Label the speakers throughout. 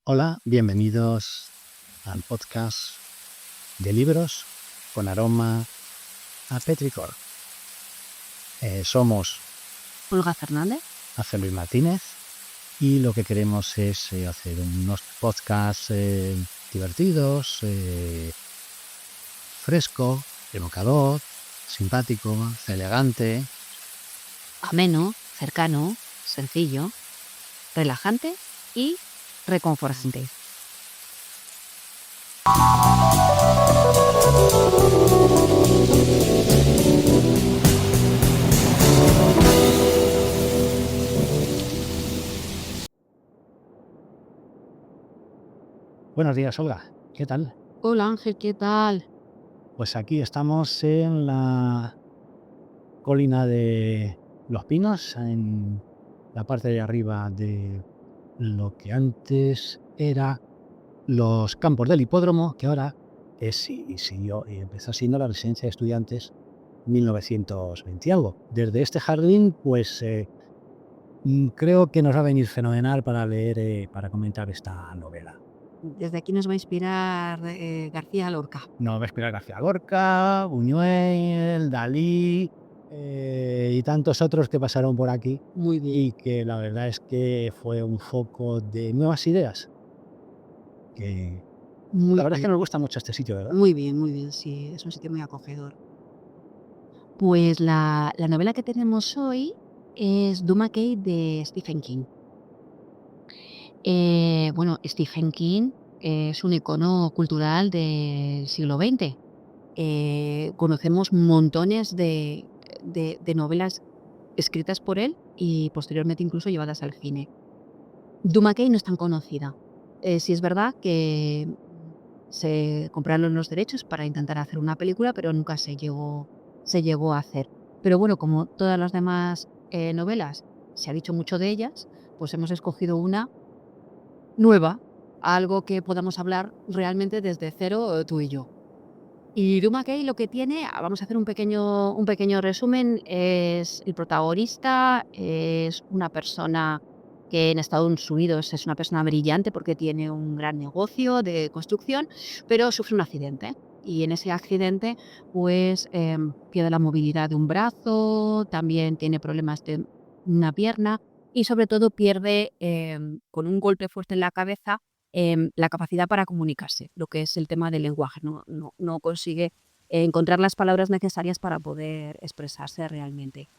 Speaker 1: Hola, bienvenidos al podcast de libros con aroma a petricor. Somos
Speaker 2: Olga Fernández.
Speaker 1: Ángel Luis Martínez y lo que queremos es hacer unos podcasts divertidos, fresco, evocador, simpático, elegante.
Speaker 2: Ameno, cercano, sencillo, relajante y reconfortante.
Speaker 1: Buenos días, Olga. ¿Qué tal?
Speaker 2: Hola Ángel, ¿qué tal?
Speaker 1: Pues aquí estamos en la colina de Los Pinos, en la parte de arriba de lo que antes era los campos del hipódromo, que ahora siguió y empezó siendo la residencia de estudiantes 1920 y algo. Desde este jardín, pues creo que nos va a venir fenomenal para leer, para comentar esta novela.
Speaker 2: Desde aquí nos va a inspirar García Lorca.
Speaker 1: Nos va a inspirar García Lorca, Buñuel, Dalí y tantos otros que pasaron por aquí
Speaker 2: Muy bien.
Speaker 1: y que la verdad es que fue un foco de nuevas ideas. Que
Speaker 2: Muy
Speaker 1: la verdad es que
Speaker 2: bien,
Speaker 1: nos gusta mucho este sitio, ¿verdad?
Speaker 2: muy bien, sí, es un sitio muy acogedor. Pues la novela que tenemos hoy es Duma Kate de Stephen King. Bueno, Stephen King es un icono cultural del siglo XX. Conocemos montones de novelas escritas por él y posteriormente incluso llevadas al cine. Duma Kate no es tan conocida. Sí es verdad que se compraron los derechos para intentar hacer una película, pero nunca se llegó a hacer. Pero bueno, como todas las demás novelas, se ha dicho mucho de ellas, pues hemos escogido una nueva, algo que podamos hablar realmente desde cero, tú y yo. Y Duma Kate lo que tiene, vamos a hacer un pequeño resumen, es el protagonista, es una persona que en Estados Unidos es una persona brillante porque tiene un gran negocio de construcción, pero sufre un accidente. Y en ese accidente, pues, pierde la movilidad de un brazo, también tiene problemas de una pierna y sobre todo pierde, con un golpe fuerte en la cabeza, la capacidad para comunicarse, lo que es el tema del lenguaje, no consigue encontrar las palabras necesarias para poder expresarse realmente.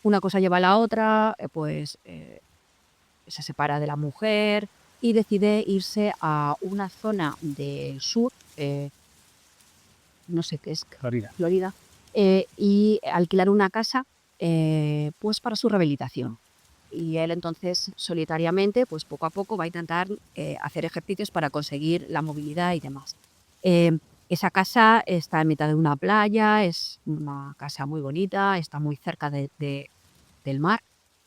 Speaker 2: Una cosa lleva a la otra, se separa de la mujer y decide irse a una zona del sur, no sé qué es,
Speaker 1: Florida.
Speaker 2: Florida, y alquilar una casa, pues para su rehabilitación. Y él entonces solitariamente, pues poco a poco va a intentar hacer ejercicios para conseguir la movilidad y demás. Eh, Esa casa está en mitad de una playa, es una casa muy bonita, está muy cerca del mar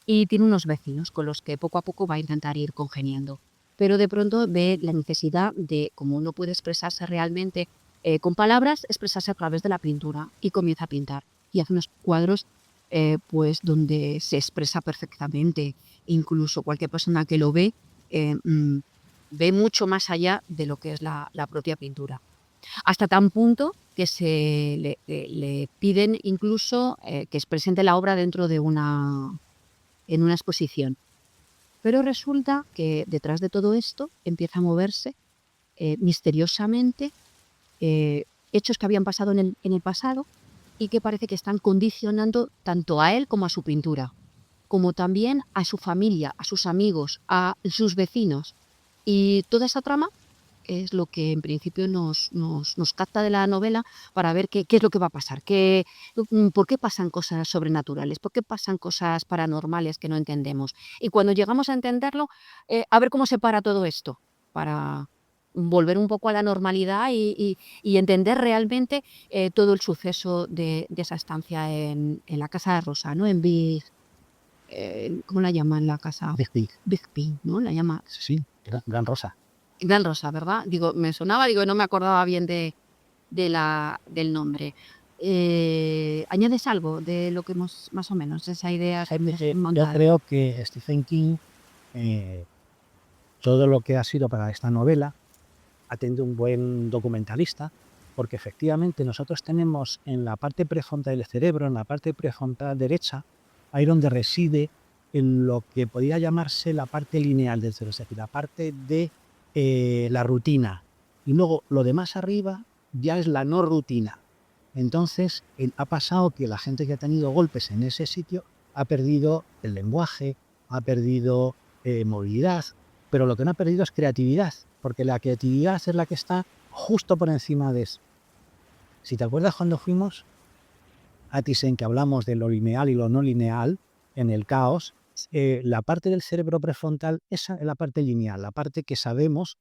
Speaker 2: y tiene unos vecinos con los que poco a poco va a intentar ir congeniando. Pero de pronto ve la necesidad de, como no puede expresarse realmente con palabras, expresarse a través de la pintura y comienza a pintar y hace unos cuadros pues donde se expresa perfectamente. Incluso cualquier persona que lo ve, ve mucho más allá de lo que es la propia pintura. Hasta tan punto que le piden incluso que presente la obra dentro de en una exposición. Pero resulta que detrás de todo esto empieza a moverse misteriosamente hechos que habían pasado en el pasado y que parece que están condicionando tanto a él como a su pintura, como también a su familia, a sus amigos, a sus vecinos. Y toda esa trama es lo que en principio nos capta de la novela para ver qué es lo que va a pasar, por qué pasan cosas sobrenaturales, por qué pasan cosas paranormales que no entendemos. Y cuando llegamos a entenderlo, a ver cómo se para todo esto, para volver un poco a la normalidad y entender realmente todo el suceso de esa estancia en la casa de Rosa, ¿no? En ¿cómo la llaman la casa?
Speaker 1: Big Big.
Speaker 2: Big Pink, ¿no? La llama
Speaker 1: Sí, Gran Rosa.
Speaker 2: Gran Rosa, ¿verdad? Digo, me sonaba, digo, no me acordaba bien del nombre. ¿Añades algo de lo que hemos más o menos, esa idea que
Speaker 1: Yo
Speaker 2: hemos montado?
Speaker 1: creo que Stephen King, eh, todo lo que ha sido para esta novela ha tenido un buen documentalista, porque efectivamente nosotros tenemos en la parte prefrontal del cerebro, en la parte prefrontal derecha, ahí donde reside en lo que podría llamarse la parte lineal del cerebro, es decir, la parte de la rutina. Y luego lo de más arriba ya es la no rutina. Entonces ha pasado que la gente que ha tenido golpes en ese sitio ha perdido el lenguaje, ha perdido movilidad, pero lo que no ha perdido es creatividad, porque la creatividad es la que está justo por encima de eso. Si te acuerdas cuando fuimos a Thyssen, que hablamos de lo lineal y lo no lineal en el caos, la parte del cerebro prefrontal, esa es la parte lineal, la parte que sabemos,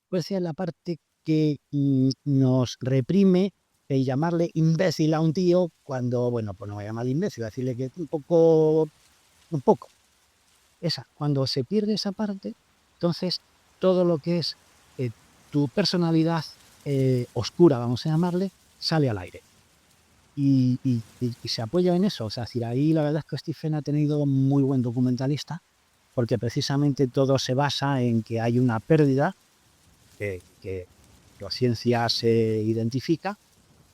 Speaker 1: pues es la parte que nos reprime llamarle imbécil a un tío cuando, bueno, pues no voy a llamar imbécil, decirle que un poco, esa, cuando se pierde esa parte, entonces todo lo que es tu personalidad oscura, vamos a llamarle, sale al aire. Y se apoya en eso. O sea, decir, ahí la verdad es que Stephen ha tenido muy buen documentalista, porque precisamente todo se basa en que hay una pérdida que la ciencia se identifica,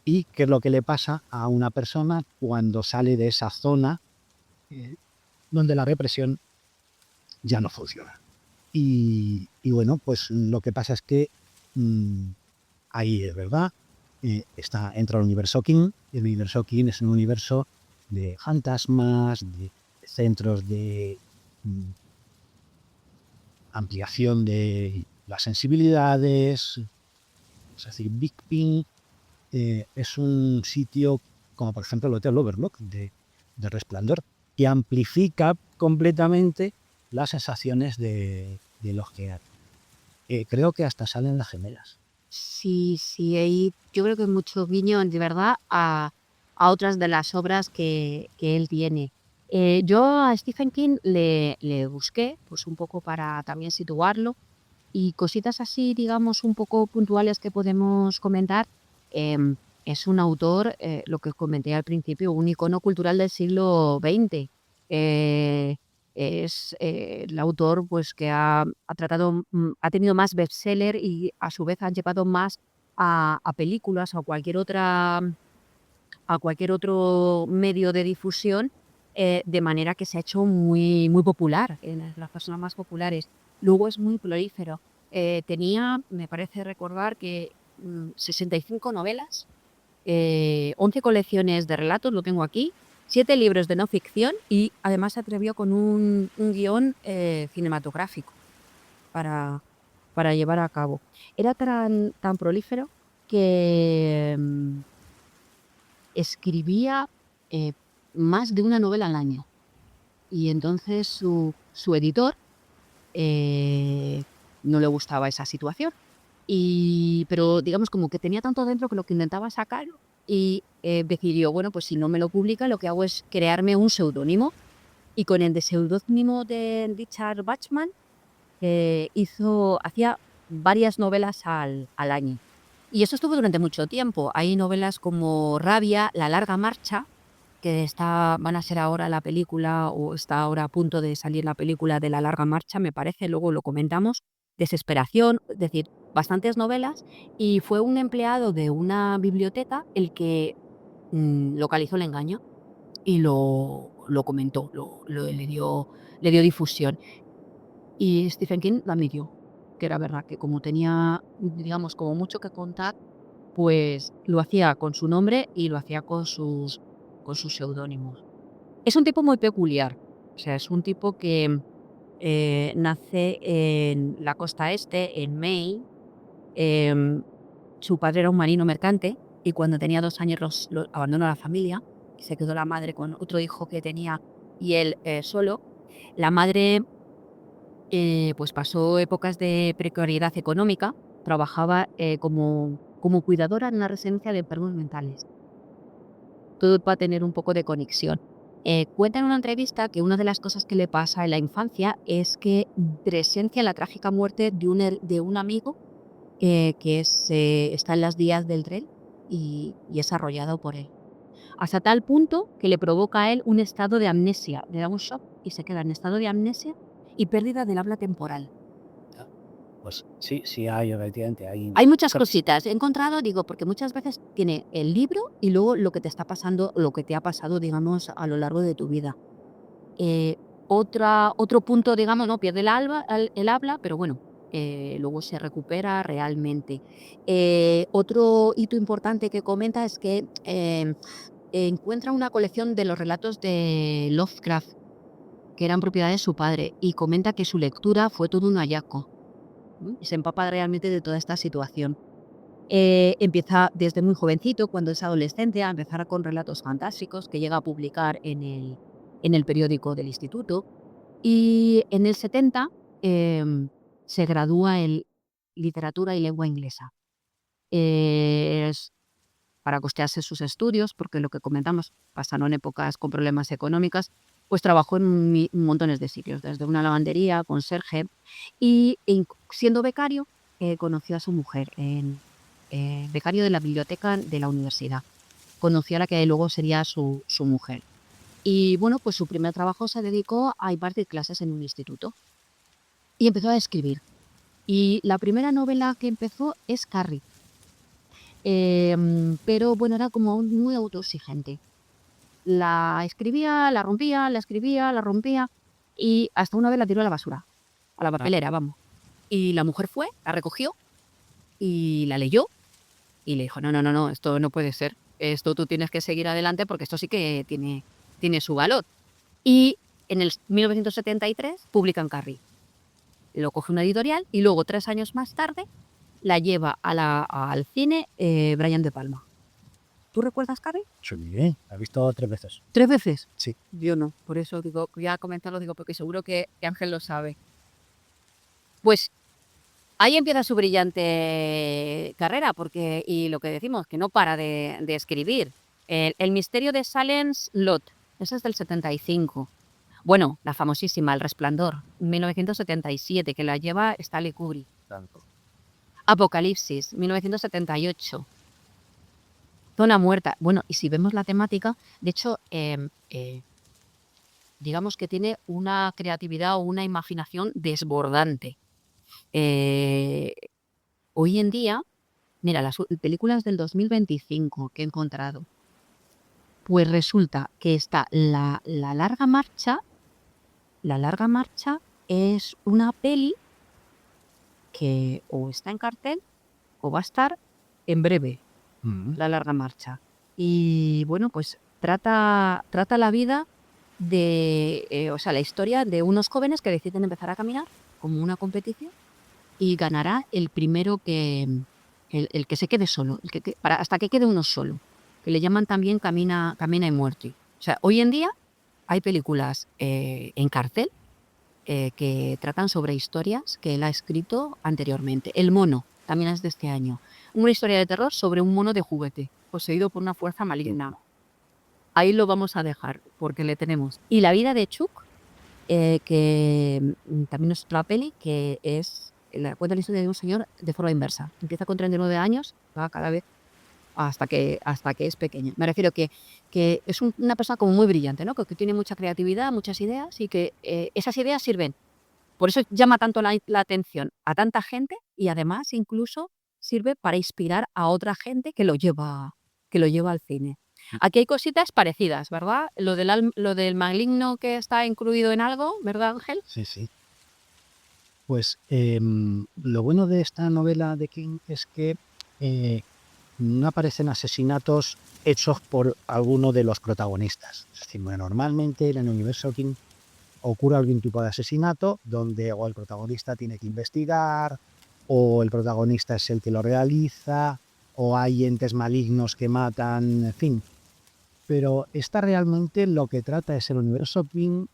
Speaker 1: y qué es lo que le pasa a una persona cuando sale de esa zona donde la represión ya no funciona. Y bueno, pues lo que pasa es que ahí es verdad, entra el universo King, y el universo King es un universo de fantasmas, de centros de ampliación de las sensibilidades, es decir, Big Pink es un sitio como por ejemplo el Hotel Overlook de Resplandor, que amplifica completamente las sensaciones de los que creo que hasta salen las gemelas.
Speaker 2: Sí, sí, ahí yo creo que hay mucho guiño, de verdad, a otras de las obras que él tiene. Yo a Stephen King le busqué, pues un poco para también situarlo, y cositas así, digamos, un poco puntuales que podemos comentar. Es un autor, lo que comenté al principio, un icono cultural del siglo XX. Es el autor pues, que ha tratado, ha tenido más bestseller y a su vez han llevado más a películas o a cualquier otro medio de difusión, de manera que se ha hecho muy, muy popular, en las personas más populares. Luego es muy prolífero. Tenía, me parece recordar que 65 novelas, 11 colecciones de relatos, lo tengo aquí, 7 libros de no ficción y además se atrevió con un guión cinematográfico para, para llevar a cabo. Era tan prolífero que escribía más de una novela al año. Y entonces su editor no le gustaba esa situación. Pero digamos como que tenía tanto dentro que lo que intentaba sacar y decidió, bueno, pues si no me lo publica, lo que hago es crearme un seudónimo. Y con el de seudónimo de Richard Bachman hacía varias novelas al año. Y eso estuvo durante mucho tiempo. Hay novelas como Rabia, La larga marcha, que van a ser ahora la película, o está ahora a punto de salir la película de La larga marcha, me parece, luego lo comentamos. Desesperación, es decir, bastantes novelas. Y fue un empleado de una biblioteca el que localizó el engaño y lo comentó, le dio difusión. Y Stephen King lo admitió, que era verdad, que como tenía, digamos, como mucho que contar, pues lo hacía con su nombre y lo hacía con sus seudónimos. Es un tipo muy peculiar, o sea, es un tipo que nace en la costa este, en Maine. Su padre era un marino mercante y cuando tenía 2 años abandonó a la familia y se quedó la madre con otro hijo que tenía y él solo. La madre pues pasó épocas de precariedad económica, trabajaba como cuidadora en una residencia de enfermos mentales. Todo para tener un poco de conexión. Cuenta en una entrevista que una de las cosas que le pasa en la infancia es que presencia la trágica muerte de un amigo está en las vías del tren y es arrollado por él. Hasta tal punto que le provoca a él un estado de amnesia, le da un shock y se queda en estado de amnesia y pérdida del habla temporal.
Speaker 1: Pues sí, sí hay, efectivamente,
Speaker 2: Hay muchas
Speaker 1: Cor-
Speaker 2: cositas. He encontrado, digo, porque muchas veces tiene el libro y luego lo que te está pasando, lo que te ha pasado, digamos, a lo largo de tu vida. Eh, otro punto, digamos, ¿no? Pierde el habla, pero bueno, luego se recupera realmente. Otro hito importante que comenta es que encuentra una colección de los relatos de Lovecraft, que eran propiedad de su padre, y comenta que su lectura fue todo un hallazgo. Y se empapa realmente de toda esta situación. Empieza desde muy jovencito, cuando es adolescente, a empezar con relatos fantásticos que llega a publicar en el periódico del instituto. Y en el 70 se gradúa en literatura y lengua inglesa. Es para costearse sus estudios, porque lo que comentamos, pasaron épocas con problemas económicas, pues trabajó en montones de sitios, desde una lavandería, conserje, y siendo becario, conoció a su mujer, becario de la biblioteca de la universidad. Conoció a la que luego sería su mujer. Y bueno, pues su primer trabajo se dedicó a impartir clases en un instituto y empezó a escribir. Y la primera novela que empezó es Carrie. Pero bueno, era como muy autoexigente. La escribía, la rompía, la escribía, la rompía y hasta una vez la tiró a la basura, a la papelera, vamos. Y la mujer fue, la recogió y la leyó y le dijo, no, no, no, no, esto no puede ser. Esto tú tienes que seguir adelante porque esto sí que tiene su valor. Y en el 1973 publican Carrie. Lo coge una editorial y luego 3 años más tarde la lleva al cine Brian De Palma. ¿Tú recuerdas Carrie?
Speaker 1: Sí, la he visto 3 veces.
Speaker 2: 3 veces.
Speaker 1: Sí.
Speaker 2: Yo no, por eso digo, ya comentarlo, digo, porque seguro que Ángel lo sabe. Pues ahí empieza su brillante carrera, y lo que decimos, que no para de escribir. El misterio de Salem's Lot, ese es del 75. Bueno, la famosísima El Resplandor, 1977, que la lleva Stanley Kubrick.
Speaker 1: Tanto.
Speaker 2: Apocalipsis, 1978. Zona Muerta. Bueno, y si vemos la temática, de hecho, digamos que tiene una creatividad o una imaginación desbordante. Hoy en día, mira, las películas del 2025 que he encontrado, pues resulta que está La Larga Marcha. La Larga Marcha es una peli que o está en cartel o va a estar en breve. La Larga Marcha. Y bueno, pues trata la vida o sea, la historia de unos jóvenes que deciden empezar a caminar como una competición y ganará el primero el que se quede solo, hasta que quede uno solo, que le llaman también Camina y Muerte. O sea, hoy en día hay películas en cartel que tratan sobre historias que él ha escrito anteriormente. El mono también es de este año. Una historia de terror sobre un mono de juguete, poseído por una fuerza maligna. Ahí lo vamos a dejar, porque le tenemos. Y La vida de Chuck, que también es otra peli, que cuenta la historia de un señor de forma inversa. Empieza con 39 años, va cada vez hasta que es pequeño. Me refiero que es una persona como muy brillante, ¿no? Que tiene mucha creatividad, muchas ideas y que esas ideas sirven. Por eso llama tanto la atención a tanta gente y además incluso sirve para inspirar a otra gente que lo lleva al cine. Aquí hay cositas parecidas, ¿verdad? Lo del maligno que está incluido en algo, ¿verdad, Ángel?
Speaker 1: Sí, sí. Pues lo bueno de esta novela de King es que no aparecen asesinatos hechos por alguno de los protagonistas. Es decir, normalmente en el universo King ocurre algún tipo de asesinato donde o el protagonista tiene que investigar, o el protagonista es el que lo realiza, o hay entes malignos que matan, en fin. Pero esta realmente lo que trata es el universo King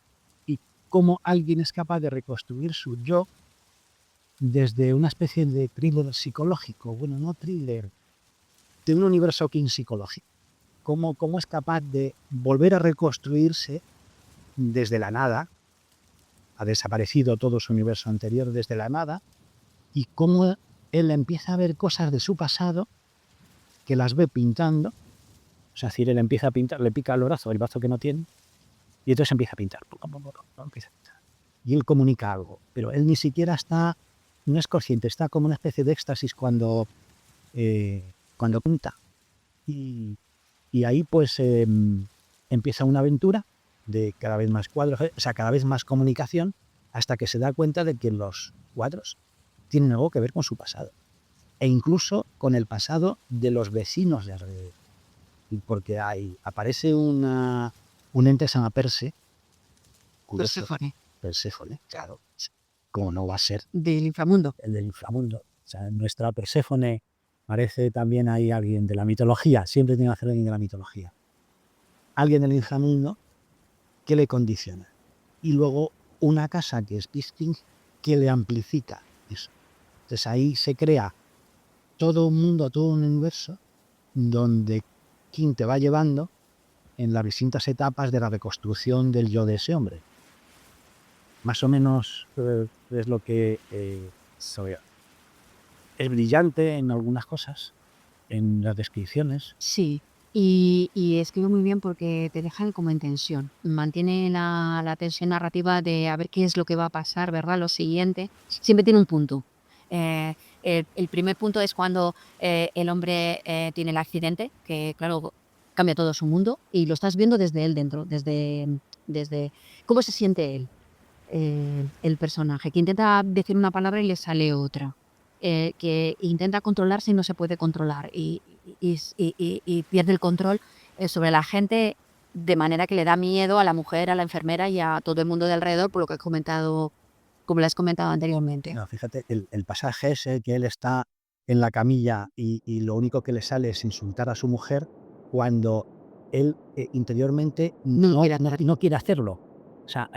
Speaker 1: y cómo alguien es capaz de reconstruir su yo desde una especie de thriller psicológico, bueno, no thriller, de un universo King psicológico. Cómo es capaz de volver a reconstruirse desde la nada, ha desaparecido todo su universo anterior desde la nada, y cómo él empieza a ver cosas de su pasado que las ve pintando. O sea, es decir, él empieza a pintar, le pica el brazo que no tiene, y entonces empieza a pintar. Empieza a pintar. Y él comunica algo, pero él ni siquiera está no es consciente, está como una especie de éxtasis cuando pinta. Y ahí pues empieza una aventura de cada vez más cuadros, o sea, cada vez más comunicación, hasta que se da cuenta de que los cuadros tienen algo que ver con su pasado, e incluso con el pasado de los vecinos de alrededor. Porque aparece un ente que se llama curioso, Perséfone, claro, como no va a ser
Speaker 2: Del inframundo.
Speaker 1: el del inframundo. O sea, nuestra Perséfone parece también ahí alguien de la mitología, siempre tiene que ser alguien de la mitología. Alguien del inframundo que le condiciona. Y luego una casa que es Pisking que le amplifica eso. Entonces ahí se crea todo un mundo, todo un universo donde King te va llevando en las distintas etapas de la reconstrucción del yo de ese hombre. Más o menos es lo que soy. Es brillante en algunas cosas, en las descripciones.
Speaker 2: Sí, y escribe muy bien porque te dejan como en tensión. Mantiene la tensión narrativa de a ver qué es lo que va a pasar, ¿verdad? Lo siguiente. Siempre tiene un punto. El primer punto es cuando el hombre tiene el accidente, que claro, cambia todo su mundo y lo estás viendo desde él dentro, desde cómo se siente él, el personaje, que intenta decir una palabra y le sale otra. Que intenta controlarse y no se puede controlar y pierde el control sobre la gente, de manera que le da miedo a la mujer, a la enfermera y a todo el mundo de alrededor, por lo que has comentado, como lo has comentado anteriormente.
Speaker 1: No, fíjate, el pasaje ese que él está en la camilla y lo único que le sale es insultar a su mujer cuando él interiormente no quiere hacerlo. O sea,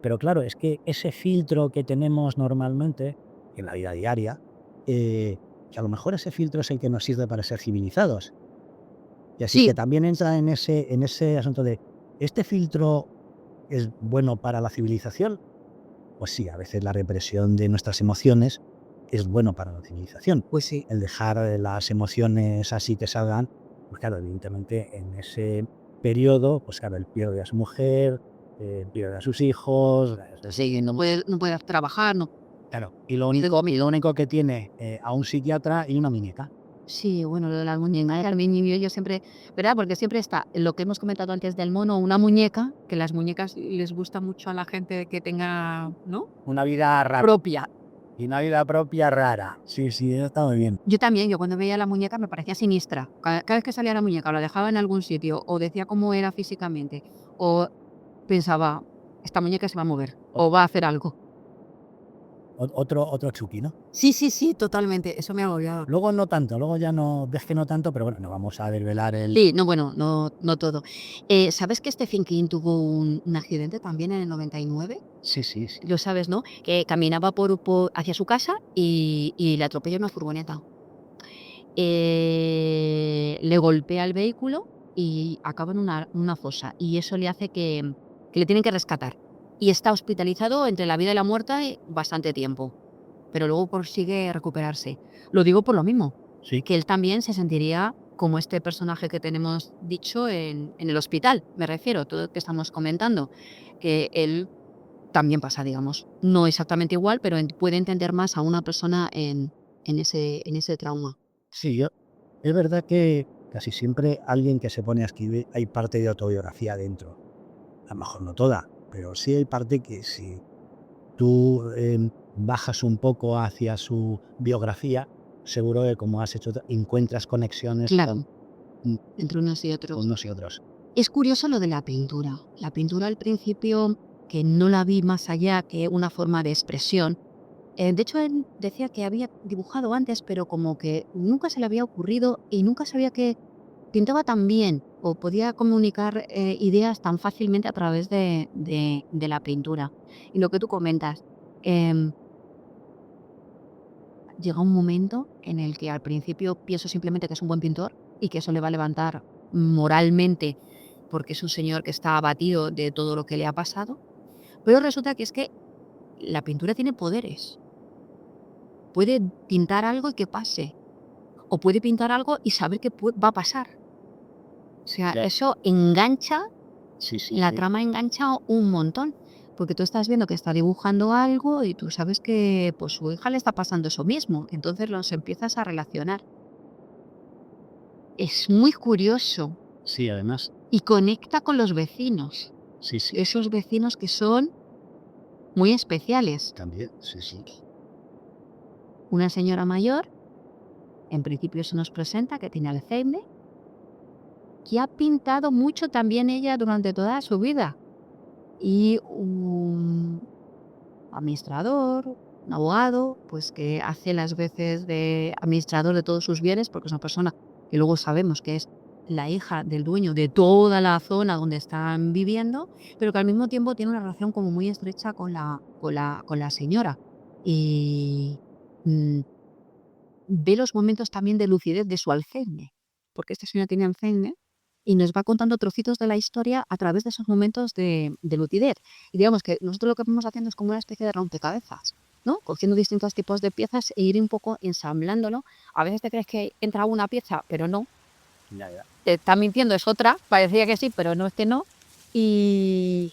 Speaker 1: pero claro, es que ese filtro que tenemos normalmente en la vida diaria, que a lo mejor ese filtro es el que nos sirve para ser civilizados. Y así
Speaker 2: Sí,
Speaker 1: que también entra en ese asunto de, ¿este filtro es bueno para la civilización? Pues sí, a veces la represión de nuestras emociones es bueno para la civilización.
Speaker 2: pues sí.
Speaker 1: El dejar las emociones así que salgan, pues claro, evidentemente en ese periodo, pues claro, él pierde a su mujer, pierde a sus hijos,
Speaker 2: Sí, no puede trabajar, no.
Speaker 1: claro, y lo único que tiene a un psiquiatra y una muñeca.
Speaker 2: Sí, bueno, lo de las muñecas, al niño yo siempre, ¿verdad? Porque siempre está lo que hemos comentado antes del mono, una muñeca, que las muñecas les gusta mucho a la gente que tenga, ¿no?
Speaker 1: Una vida rara.
Speaker 2: Propia.
Speaker 1: Y una vida propia rara. Sí, sí, eso está muy bien.
Speaker 2: Yo también, yo cuando veía la muñeca me parecía siniestra. Cada vez que salía la muñeca, o la dejaba en algún sitio, o decía cómo era físicamente, o pensaba, esta muñeca se va a mover, o va a hacer algo.
Speaker 1: Otro Chucky, ¿no?
Speaker 2: Sí, totalmente, eso me ha agobiado.
Speaker 1: Luego no tanto, luego ya no, ves que no tanto, pero bueno, no vamos a desvelar el...
Speaker 2: Sí, no, bueno, no todo. ¿Sabes que Stephen King tuvo un accidente también en el 99?
Speaker 1: Sí, sí, sí.
Speaker 2: Lo sabes, ¿no? Que caminaba hacia su casa y le atropella una furgoneta. Le golpea el vehículo y acaba en una fosa. Y eso le hace que le tienen que rescatar. Y está hospitalizado entre la vida y la muerte bastante tiempo. Pero luego consigue recuperarse. Lo digo por lo mismo,
Speaker 1: Sí.
Speaker 2: que él también se sentiría como este personaje que tenemos dicho en el hospital, me refiero, todo lo que estamos comentando, que él también pasa, digamos. No exactamente igual, pero puede entender más a una persona en ese trauma.
Speaker 1: Sí, es verdad que casi siempre alguien que se pone a escribir hay parte de autobiografía dentro. A lo mejor no toda, pero sí hay parte que si tú bajas un poco hacia su biografía, seguro que como has hecho, encuentras conexiones
Speaker 2: Claro,
Speaker 1: con
Speaker 2: entre unos y otros.
Speaker 1: unos y otros.
Speaker 2: Es curioso lo de la pintura. La pintura al principio, que no la vi más allá que una forma de expresión. De hecho, él decía que había dibujado antes, pero como que nunca se le había ocurrido y nunca sabía que pintaba tan bien o podía comunicar ideas tan fácilmente a través de la pintura. Y lo que tú comentas, em, llega un momento en el que al principio pienso simplemente que es un buen pintor y que eso le va a levantar moralmente porque es un señor que está abatido de todo lo que le ha pasado, pero resulta que es que la pintura tiene poderes. Puede pintar algo y que pase, o puede pintar algo y saber que va a pasar. O sea,
Speaker 1: Ya.
Speaker 2: eso engancha,
Speaker 1: Sí, sí,
Speaker 2: la
Speaker 1: sí.
Speaker 2: trama engancha un montón, porque tú estás viendo que está dibujando algo y tú sabes que pues su hija le está pasando eso mismo, entonces los empiezas a relacionar. Es muy curioso
Speaker 1: Sí, además,
Speaker 2: y conecta con los vecinos,
Speaker 1: sí, sí,
Speaker 2: esos vecinos que son muy especiales.
Speaker 1: también, sí, sí.
Speaker 2: Una señora mayor, en principio se nos presenta que tiene Alzheimer, que ha pintado mucho también ella durante toda su vida. Y un administrador, un abogado, pues que hace las veces de administrador de todos sus bienes, porque es una persona que luego sabemos que es la hija del dueño de toda la zona donde están viviendo, pero que al mismo tiempo tiene una relación como muy estrecha con la señora. Y mm, ve los momentos también de lucidez de su Alzheimer, porque esta señora tiene Alzheimer y nos va contando trocitos de la historia a través de esos momentos de lucidez. Y digamos que nosotros lo que vamos haciendo es como una especie de rompecabezas, ¿no? Cogiendo distintos tipos de piezas e ir un poco ensamblándolo. A veces te crees que entra una pieza, pero no.
Speaker 1: Ya, ya.
Speaker 2: Te está mintiendo, es otra. Parecía que sí, pero no es que no. Y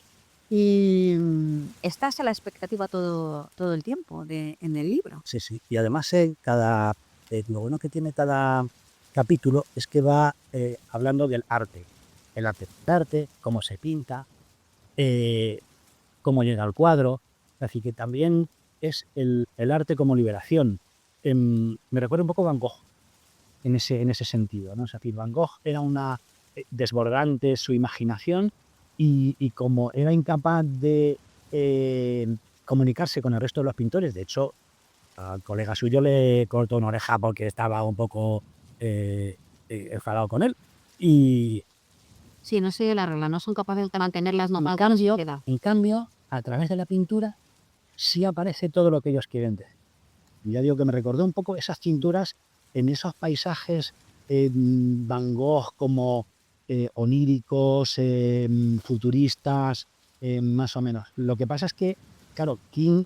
Speaker 2: estás a la expectativa todo el tiempo en el libro.
Speaker 1: Sí, sí. Y además, lo bueno que tiene cada capítulo es que va hablando del arte. El arte, cómo se pinta, eh, cómo llega al cuadro. Así que también es el arte como liberación. Me recuerda un poco a Van Gogh en ese sentido, ¿no? Es decir, Van Gogh era una desbordante su imaginación y como era incapaz de comunicarse con el resto de los pintores, de hecho, al colega suyo le cortó una oreja porque estaba un poco enfadado con él. Y
Speaker 2: Sí, no sé la regla, no son capaces de mantenerlas normal. Cambio, queda.
Speaker 1: en cambio, a través de la pintura, sí aparece todo lo que ellos quieren decir. Y ya digo que me recordó un poco esas pinturas en esos paisajes Van Gogh como oníricos, futuristas, más o menos. Lo que pasa es que, claro, King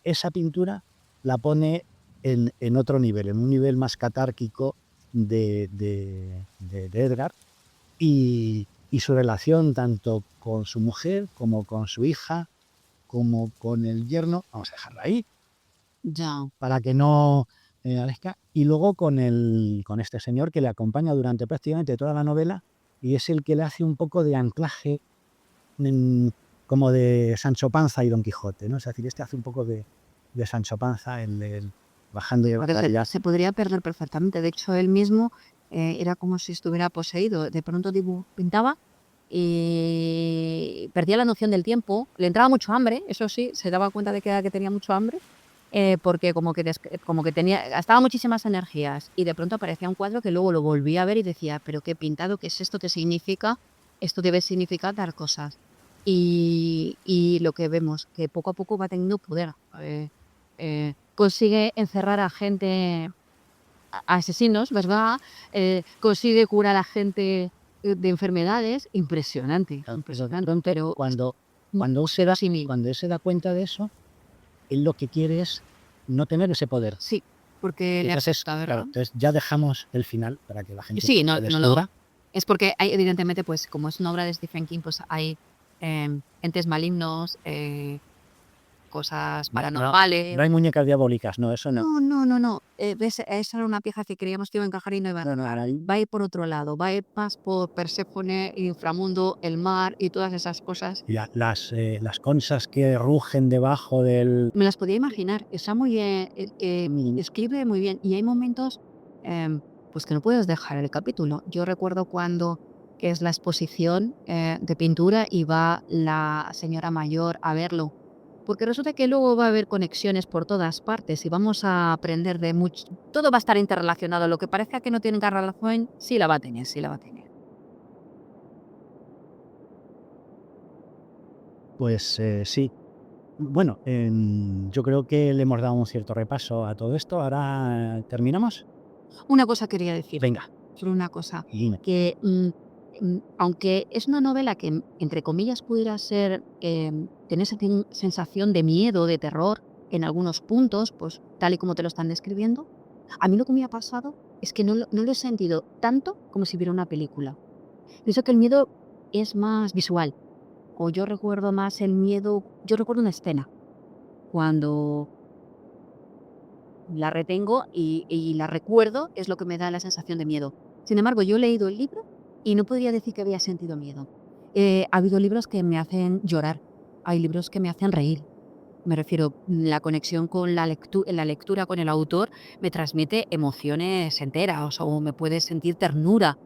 Speaker 1: esa pintura la pone en otro nivel, en un nivel más catárquico de Edgar y su relación tanto con su mujer como con su hija, como con el yerno, vamos a dejarla ahí,
Speaker 2: Ya.
Speaker 1: para que no aparezca. Y luego con este señor que le acompaña durante prácticamente toda la novela y es el que le hace un poco de anclaje como de Sancho Panza y Don Quijote, ¿no? Es decir, este hace un poco de Sancho Panza, el bajando y
Speaker 2: Se podría perder perfectamente. De hecho, él mismo era como si estuviera poseído. De pronto pintaba y perdía la noción del tiempo. Le entraba mucho hambre, eso sí, se daba cuenta de que tenía mucho hambre, porque como que gastaba muchísimas energías y de pronto aparecía un cuadro que luego lo volvía a ver y decía, pero qué pintado, ¿qué es esto? ¿Qué significa? Esto debe significar dar cosas. Y lo que vemos, que poco a poco va teniendo poder. Consigue encerrar a gente, a asesinos, ¿verdad? Consigue curar a gente de enfermedades. Impresionante, impresionante. Pero
Speaker 1: cuando
Speaker 2: cuando
Speaker 1: él se da cuenta de eso, él lo que quiere es no tener ese poder.
Speaker 2: sí, porque le
Speaker 1: Entonces,
Speaker 2: asusta,
Speaker 1: claro,
Speaker 2: ¿verdad?
Speaker 1: entonces ya dejamos el final para que la gente
Speaker 2: Sí, no,
Speaker 1: se
Speaker 2: no lo.
Speaker 1: descubra.
Speaker 2: Es porque hay, evidentemente, pues como es una obra de Stephen King, pues hay entes malignos, cosas
Speaker 1: No
Speaker 2: paranormales.
Speaker 1: hay muñecas diabólicas, no, eso no.
Speaker 2: No. ¿Ves? Esa era una pieza que creíamos que iba a encajar y no iba a
Speaker 1: No,
Speaker 2: encajar.
Speaker 1: ahí
Speaker 2: Va a ir por otro lado, va a ir más por Perséfone, inframundo, el mar y todas esas cosas.
Speaker 1: las conchas que rugen debajo del...
Speaker 2: Me las podía imaginar. Está muy bien, escribe muy bien. Y hay momentos pues que no puedes dejar el capítulo. Yo recuerdo cuando, que es la exposición de pintura y va la señora mayor a verlo. Porque resulta que luego va a haber conexiones por todas partes y vamos a aprender de mucho. Todo va a estar interrelacionado. Lo que parezca que no tiene relación, sí la va a tener, sí la va a tener.
Speaker 1: Pues sí. Bueno, yo creo que le hemos dado un cierto repaso a todo esto. Ahora terminamos.
Speaker 2: Una cosa quería decir.
Speaker 1: Venga.
Speaker 2: Solo una cosa.
Speaker 1: Y dime.
Speaker 2: Que aunque es una novela que, entre comillas, pudiera ser, tener esa sensación de miedo, de terror, en algunos puntos, pues tal y como te lo están describiendo, a mí lo que me ha pasado es que no lo he sentido tanto como si viera una película. Pienso que el miedo es más visual. o yo recuerdo más el miedo. Yo recuerdo una escena cuando la retengo y la recuerdo, es lo que me da la sensación de miedo. Sin embargo, yo he leído el libro y no podría decir que había sentido miedo. Ha habido libros que me hacen llorar, hay libros que me hacen reír. Me refiero, la conexión con la lectura con el autor me transmite emociones enteras o me puede sentir ternura.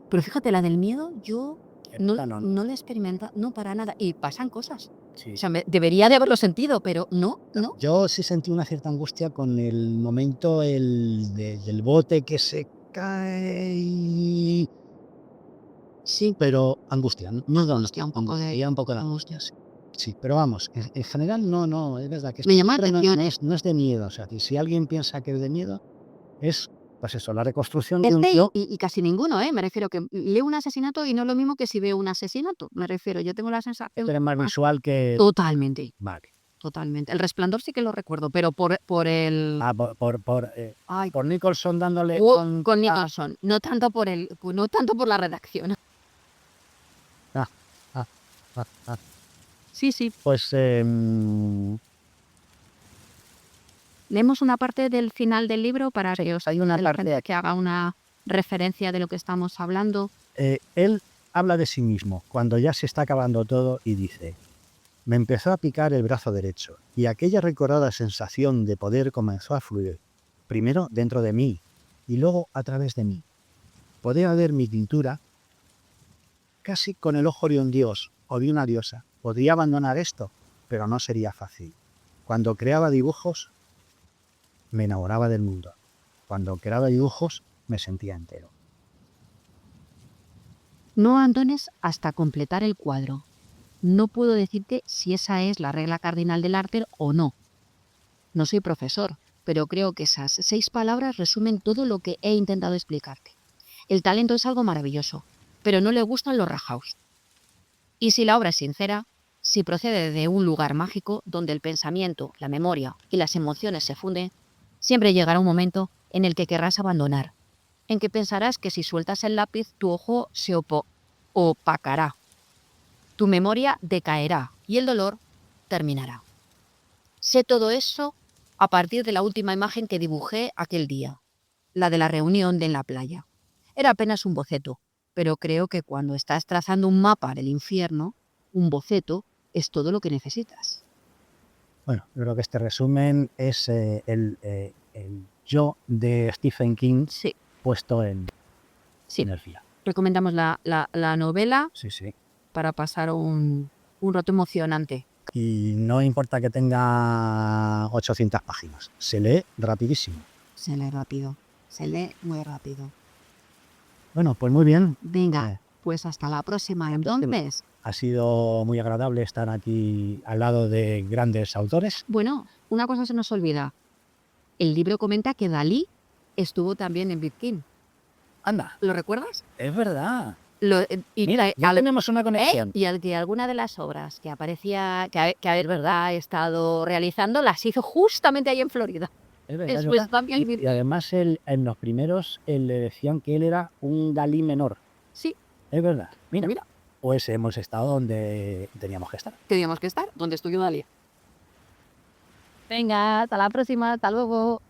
Speaker 2: Pero fíjate, la del miedo, yo
Speaker 1: Esta no.
Speaker 2: no la experimento, no, para nada. Y pasan cosas.
Speaker 1: Sí.
Speaker 2: O sea, debería de haberlo sentido, pero no.
Speaker 1: Yo sí sentí una cierta angustia con el momento del bote que se cae y...
Speaker 2: Sí,
Speaker 1: Pero angustia, no de angustia,
Speaker 2: un poco de
Speaker 1: un poco de angustia, sí. Sí, pero vamos, en general no, es verdad que
Speaker 2: me llama la
Speaker 1: no,
Speaker 2: atención.
Speaker 1: no es de miedo. O sea, que si alguien piensa que es de miedo, es, pues eso, la reconstrucción de un
Speaker 2: Este
Speaker 1: yo.
Speaker 2: y casi ninguno, ¿eh? Me refiero que leo un asesinato y no es lo mismo que si veo un asesinato. Me refiero, yo tengo la sensación.
Speaker 1: Tú eres más visual que...
Speaker 2: Totalmente,
Speaker 1: Vale.
Speaker 2: totalmente. El Resplandor sí que lo recuerdo, pero por el...
Speaker 1: Ah,
Speaker 2: Ay,
Speaker 1: por Nicholson dándole
Speaker 2: con Nicholson, no tanto no tanto por la redacción.
Speaker 1: ah, ah, ah.
Speaker 2: Sí, sí.
Speaker 1: Pues
Speaker 2: Leemos una parte del final del libro para que
Speaker 1: hay una
Speaker 2: la
Speaker 1: parte
Speaker 2: gente que haga una referencia de lo que estamos hablando.
Speaker 1: él habla de sí mismo cuando ya se está acabando todo y dice: me empezó a picar el brazo derecho y aquella recordada sensación de poder comenzó a fluir, primero dentro de mí y luego a través de mí. Podía ver mi pintura casi con el ojo de un dios o de una diosa. Podría abandonar esto, pero no sería fácil. Cuando creaba dibujos, me enamoraba del mundo. Cuando creaba dibujos, me sentía entero.
Speaker 2: No abandones hasta completar el cuadro. No puedo decirte si esa es la regla cardinal del arte o no. No soy profesor, pero creo que esas 6 palabras resumen todo lo que he intentado explicarte. El talento es algo maravilloso, pero no le gustan los rajaos. Y si la obra es sincera, si procede de un lugar mágico donde el pensamiento, la memoria y las emociones se funden, siempre llegará un momento en el que querrás abandonar, en que pensarás que si sueltas el lápiz tu ojo se opacará, tu memoria decaerá y el dolor terminará. Sé todo eso a partir de la última imagen que dibujé aquel día, la de la reunión en la playa. Era apenas un boceto, pero creo que cuando estás trazando un mapa del infierno, un boceto es todo lo que necesitas.
Speaker 1: Bueno, yo creo que este resumen es el yo de Stephen King
Speaker 2: Sí,
Speaker 1: puesto en
Speaker 2: sí.
Speaker 1: energía.
Speaker 2: Recomendamos la novela
Speaker 1: Sí, sí.
Speaker 2: para pasar un rato emocionante.
Speaker 1: Y no importa que tenga 800 páginas, se lee rapidísimo.
Speaker 2: Se lee rápido, se lee muy rápido.
Speaker 1: Bueno, pues muy bien.
Speaker 2: Venga, pues hasta la próxima entonces.
Speaker 1: Ha sido muy agradable estar aquí al lado de grandes autores.
Speaker 2: Bueno, una cosa se nos olvida. El libro comenta que Dalí estuvo también en Bitkin.
Speaker 1: Anda,
Speaker 2: ¿Lo recuerdas?
Speaker 1: es verdad.
Speaker 2: Y
Speaker 1: Mira, ya tenemos una conexión.
Speaker 2: y al que alguna de las obras que aparecía, que es verdad, ha estado realizando, las hizo justamente ahí en Florida.
Speaker 1: Es verdad, es
Speaker 2: Después
Speaker 1: verdad.
Speaker 2: también.
Speaker 1: Y además en los primeros le decían que él era un Dalí menor.
Speaker 2: Sí,
Speaker 1: Es verdad. Mira,
Speaker 2: Mira.
Speaker 1: pues hemos estado donde teníamos que estar.
Speaker 2: teníamos que estar donde estudió Dalí. Venga, hasta la próxima, hasta luego.